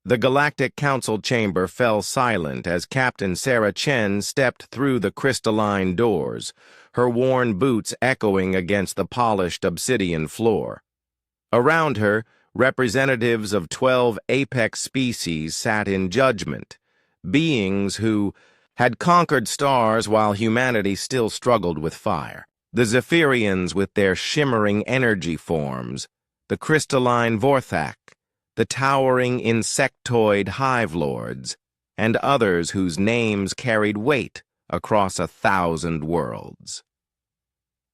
The Galactic Council chamber fell silent as Captain Sarah Chen stepped through the crystalline doors, her worn boots echoing against the polished obsidian floor. Around her, representatives of 12 apex species sat in judgment, beings who had conquered stars while humanity still struggled with fire. The Zephyrians with their shimmering energy forms, the crystalline Vorthak, the towering insectoid hive lords, and others whose names carried weight across 1,000 worlds.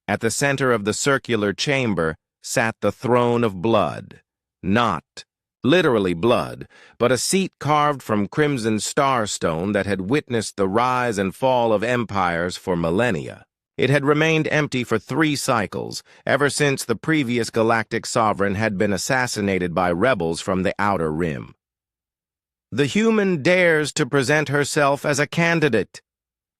At the center of the circular chamber sat the throne of blood, not literally blood, but a seat carved from crimson starstone that had witnessed the rise and fall of empires for millennia. It had remained empty for 3 cycles, ever since the previous galactic sovereign had been assassinated by rebels from the Outer Rim. "The human dares to present herself as a candidate,"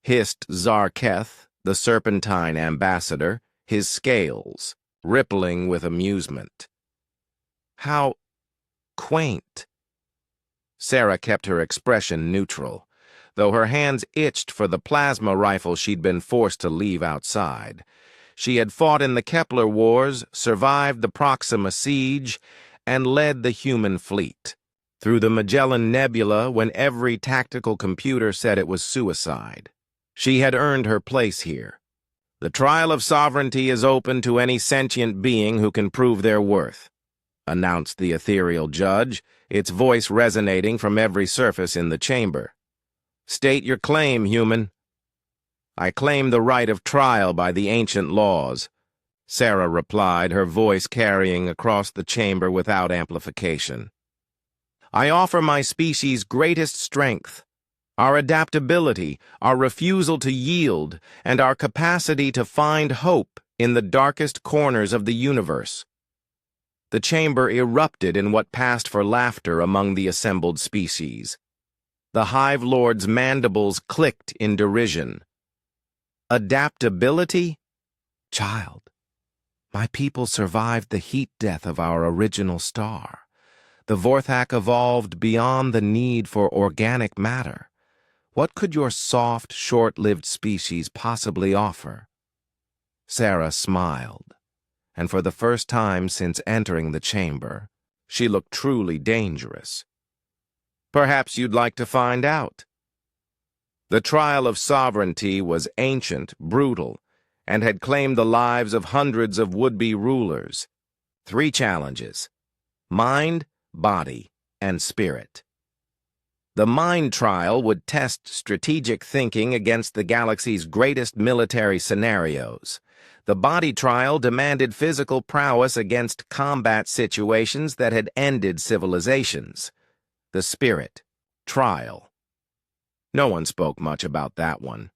hissed Zarketh, the serpentine ambassador, his scales rippling with amusement. How quaint. Sarah kept her expression neutral, though her hands itched for the plasma rifle she'd been forced to leave outside. She had fought in the Kepler Wars, survived the Proxima Siege, and led the human fleet through the Magellan Nebula when every tactical computer said it was suicide. She had earned her place here. "The trial of sovereignty is open to any sentient being who can prove their worth," announced the ethereal judge, its voice resonating from every surface in the chamber. "State your claim, human." "I claim the right of trial by the ancient laws," Sarah replied, her voice carrying across the chamber without amplification. "I offer my species' greatest strength, our adaptability, our refusal to yield, and our capacity to find hope in the darkest corners of the universe." The chamber erupted in what passed for laughter among the assembled species. The Hive Lord's mandibles clicked in derision. "Adaptability? Child, my people survived the heat death of our original star. The Vorthak evolved beyond the need for organic matter. What could your soft, short-lived species possibly offer?" Sarah smiled, and for the first time since entering the chamber, she looked truly dangerous. "Perhaps you'd like to find out." The trial of sovereignty was ancient, brutal, and had claimed the lives of hundreds of would-be rulers. 3 challenges: mind, body, and spirit. The mind trial would test strategic thinking against the galaxy's greatest military scenarios. The body trial demanded physical prowess against combat situations that had ended civilizations. The spirit trial. No one spoke much about that one.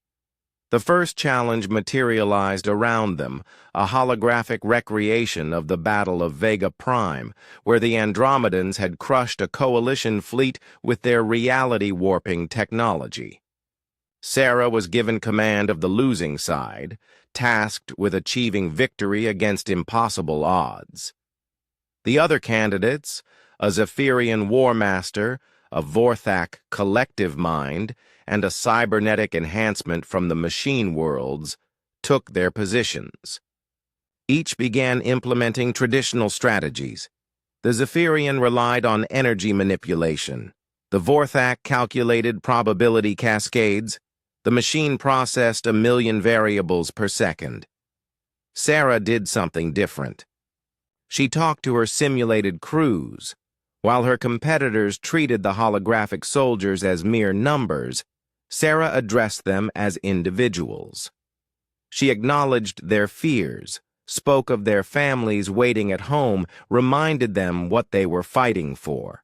The first challenge materialized around them, a holographic recreation of the Battle of Vega Prime, where the Andromedans had crushed a coalition fleet with their reality-warping technology. Sarah was given command of the losing side, tasked with achieving victory against impossible odds. The other candidates, a Zephyrian War Master, a Vorthak collective mind, and a cybernetic enhancement from the machine worlds, took their positions. Each began implementing traditional strategies. The Zephyrian relied on energy manipulation. The Vorthak calculated probability cascades. The machine processed 1,000,000 variables per second. Sarah did something different. She talked to her simulated crews. While her competitors treated the holographic soldiers as mere numbers, Sarah addressed them as individuals. She acknowledged their fears, spoke of their families waiting at home, reminded them what they were fighting for.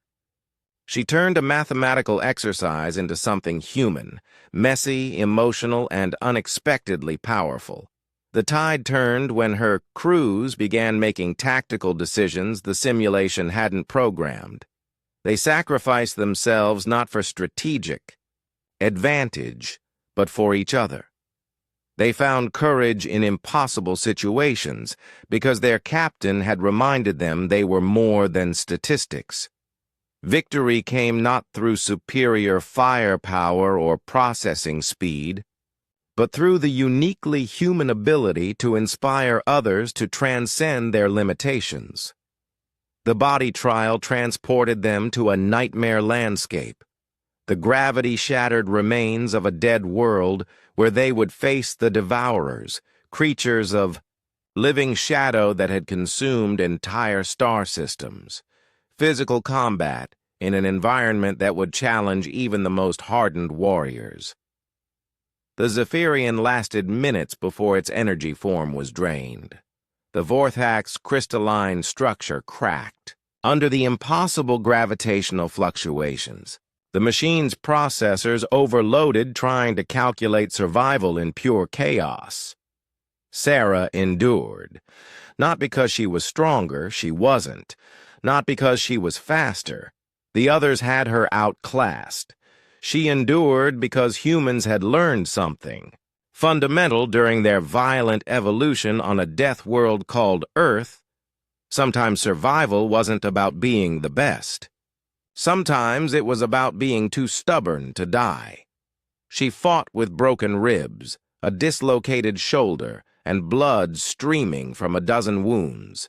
She turned a mathematical exercise into something human, messy, emotional, and unexpectedly powerful. The tide turned when her crews began making tactical decisions the simulation hadn't programmed. They sacrificed themselves not for strategic advantage, but for each other. They found courage in impossible situations because their captain had reminded them they were more than statistics. Victory came not through superior firepower or processing speed, but through the uniquely human ability to inspire others to transcend their limitations. The body trial transported them to a nightmare landscape, the gravity-shattered remains of a dead world where they would face the devourers, creatures of living shadow that had consumed entire star systems. Physical combat in an environment that would challenge even the most hardened warriors. The Zephyrian lasted minutes before its energy form was drained. The Vorthak's crystalline structure cracked. Under the impossible gravitational fluctuations, the machine's processors overloaded trying to calculate survival in pure chaos. Sarah endured. Not because she was stronger, she wasn't. Not because she was faster. The others had her outclassed. She endured because humans had learned something fundamental during their violent evolution on a death world called Earth. Sometimes survival wasn't about being the best. Sometimes it was about being too stubborn to die. She fought with broken ribs, a dislocated shoulder, and blood streaming from a dozen wounds.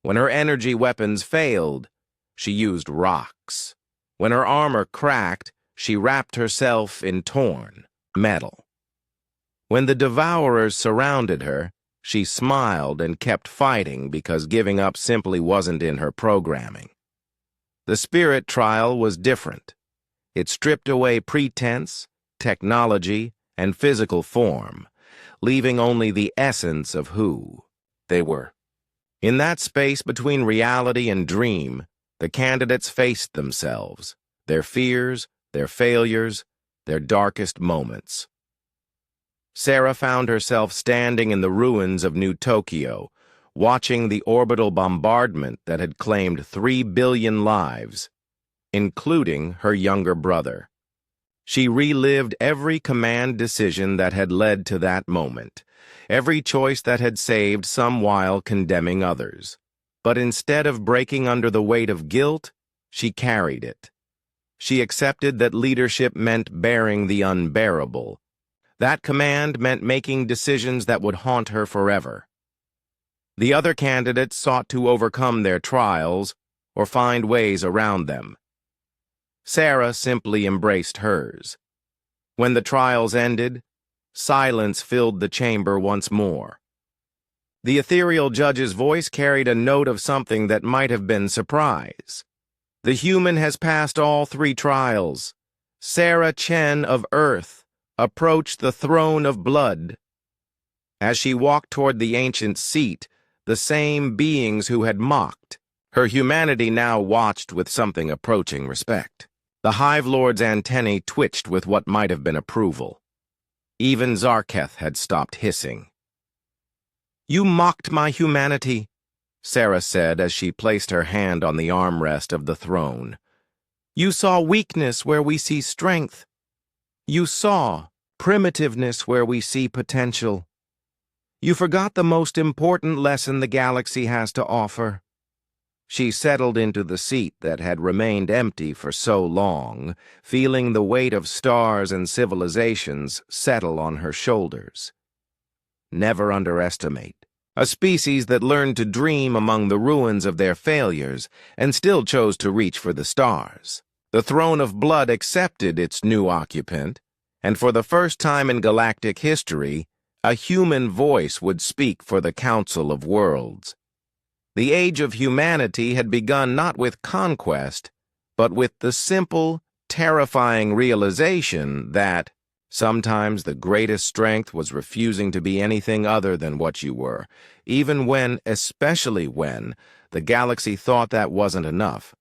When her energy weapons failed, she used rocks. When her armor cracked, she wrapped herself in torn metal. When the devourers surrounded her, she smiled and kept fighting because giving up simply wasn't in her programming. The spirit trial was different. It stripped away pretense, technology, and physical form, leaving only the essence of who they were. In that space between reality and dream, the candidates faced themselves, their fears, their failures, their darkest moments. Sarah found herself standing in the ruins of New Tokyo, watching the orbital bombardment that had claimed 3 billion lives, including her younger brother. She relived every command decision that had led to that moment, every choice that had saved some while condemning others. But instead of breaking under the weight of guilt, she carried it. She accepted that leadership meant bearing the unbearable. That command meant making decisions that would haunt her forever. The other candidates sought to overcome their trials or find ways around them. Sarah simply embraced hers. When the trials ended, silence filled the chamber once more. The ethereal judge's voice carried a note of something that might have been surprise. The human has passed all 3 trials. Sarah Chen of Earth approached the throne of blood. As she walked toward the ancient seat, the same beings who had mocked, her humanity now watched with something approaching respect. The Hive Lord's antennae twitched with what might have been approval. Even Zarketh had stopped hissing. "You mocked my humanity," Sarah said as she placed her hand on the armrest of the throne. "You saw weakness where we see strength. You saw primitiveness where we see potential. You forgot the most important lesson the galaxy has to offer." She settled into the seat that had remained empty for so long, feeling the weight of stars and civilizations settle on her shoulders. Never underestimate a species that learned to dream among the ruins of their failures and still chose to reach for the stars. The throne of blood accepted its new occupant, and for the first time in galactic history, a human voice would speak for the Council of Worlds. The age of humanity had begun not with conquest, but with the simple, terrifying realization that sometimes the greatest strength was refusing to be anything other than what you were, even when, especially when, the galaxy thought that wasn't enough.